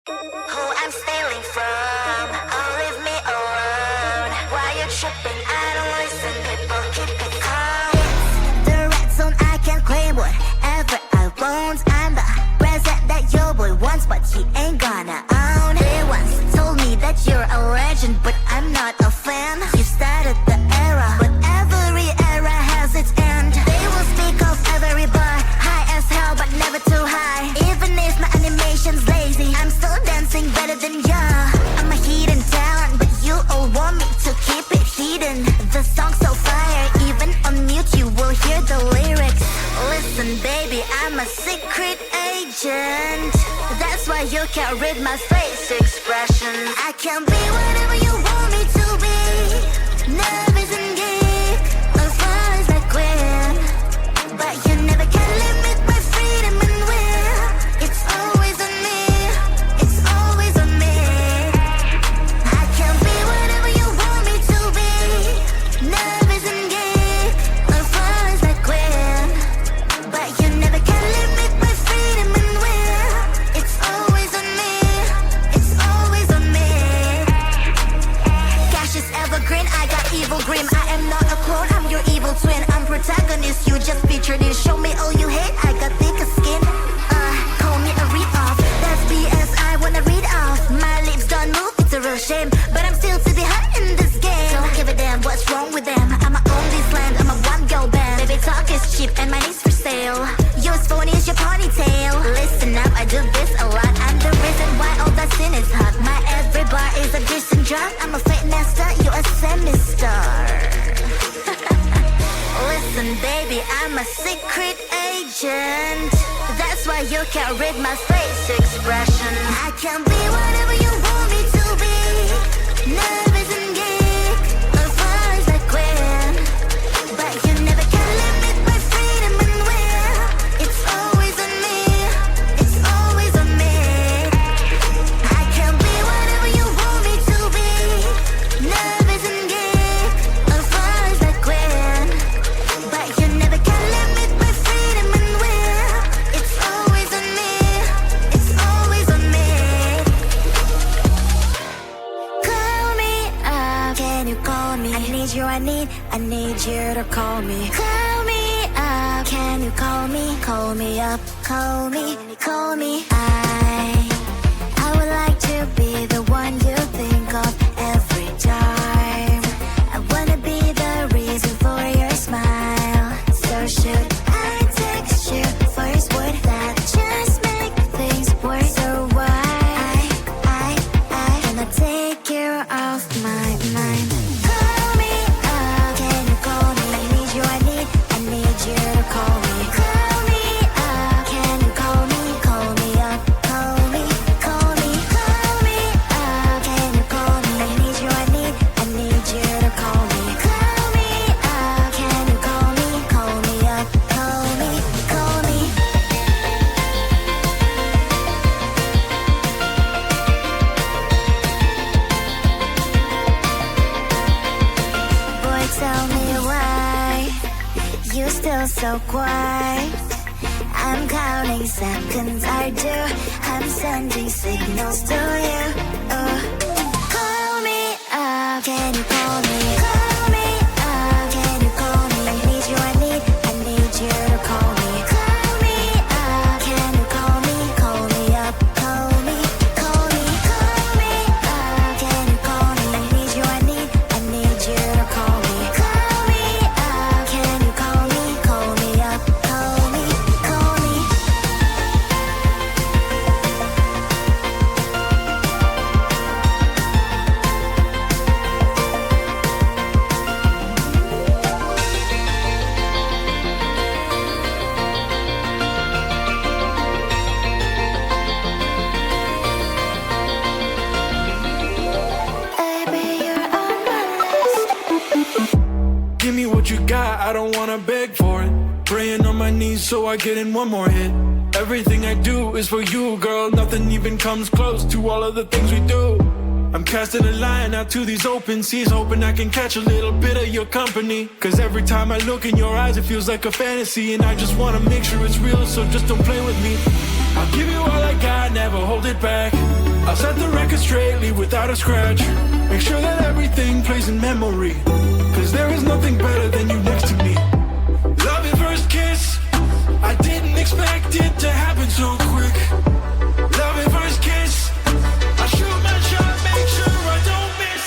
Who I'm stealing from, oh leave me alone. Why you tripping, I don't listen, people keep it calm. It's the red zone, I can claim whatever I want. I'm the present that your boy wants, but he ain't gonna own. They once told me that you're a legend, but I'm not a fan. You started the era, but every era has its end. They will speak of every bar, high as hell, but never too high. Even if my animation's lazy, I'm still dancing better than ya. I'm a hidden talent, but you all want me to keep it hidden. The song's so fire, even on mute you will hear the lyrics. Listen baby, I'm a secret agent. That's why you can't read my face expression. I can be whatever you want me to be. Nervous and geek, as far as I can. But you never can limit my freedom and will. It's always on me, it's always on me. I can be whatever you want me to be. Nervous and geek, as far as I can. But you never can limit my freedom and will. It's always on me, it's always on me. Cash is evergreen, I got evil grim. I am not a clone, I'm your evil twin. I'm protagonist, you just featured in. Show me all you hate, I got thicker skin. Call me a read-off, that's BS, I wanna read off. My lips don't move, it's a real shame, but I'm still to be hot in this game. Don't give a damn what's wrong with them. I'ma own this land, I'm a one-girl band. Baby talk is cheap and money's for sale. Yours phone is your ponytail. Listen up, I do this a lot. I'm the reason why all that sin is hot. My every bar is a decent job. I'm a fake master, you a semi-star. Listen baby, I'm a secret agent. That's why you can't read my face expression. I can be whatever you want me to be. Nervous and geek, as far as I can. But you never can limit my freedom and will. It's always on me, it's always on me. I can be whatever you want me to be. Nervous and geek, as far as I can. But you never can limit my freedom and will. It's always on me, it's always on me. Call me up, can you call me? I need you, I need you to call me. Call me up, can you call me? Call me up, call me, call me. I would like to be the one you think of every time. I wanna be the reason for your smile. So should I text you first word that just make things worse? So why I cannot take you off my mind. Call me up, can you call me? I need you, I need you to call me. Call me up, can you call me? Call me up, call me, call me. Call me up, can you call me? I need you, I need you to call me. Call me up, can you call me? Call me up, call me, call me. Boy, tell me why you still so quiet. I'm counting seconds, I do. I'm sending signals to you. Call me up, can you call me? Call me up, can you call me? I need you, I need you to call me. Call me up, can you call me? Call me up, call me, call me. Call me up, can you call me? I need you, I need you to call me. Call me up, can you call me? Call me up, call me, call me. Baby, you're on my list. Give me what you got, I don't wanna beg for it. Praying on my knees so I get in one more hit. Everything I do is for you, girl. Nothing even comes close to all of the things we do. I'm casting a line out to these open seas, hoping I can catch a little bit of your company. Cause every time I look in your eyes it feels like a fantasy, and I just wanna make sure it's real, so just don't play with me. I'll give you all I got, never hold it back. I'll set the record straight, leave without a scratch. Make sure that everything plays in memory. Cause there is nothing better than you next to me. Love at first kiss, I didn't expect it to happen so quick. Love at first kiss, I shoot my shot, make sure I don't miss,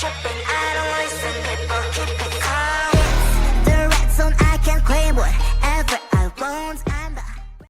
tripping?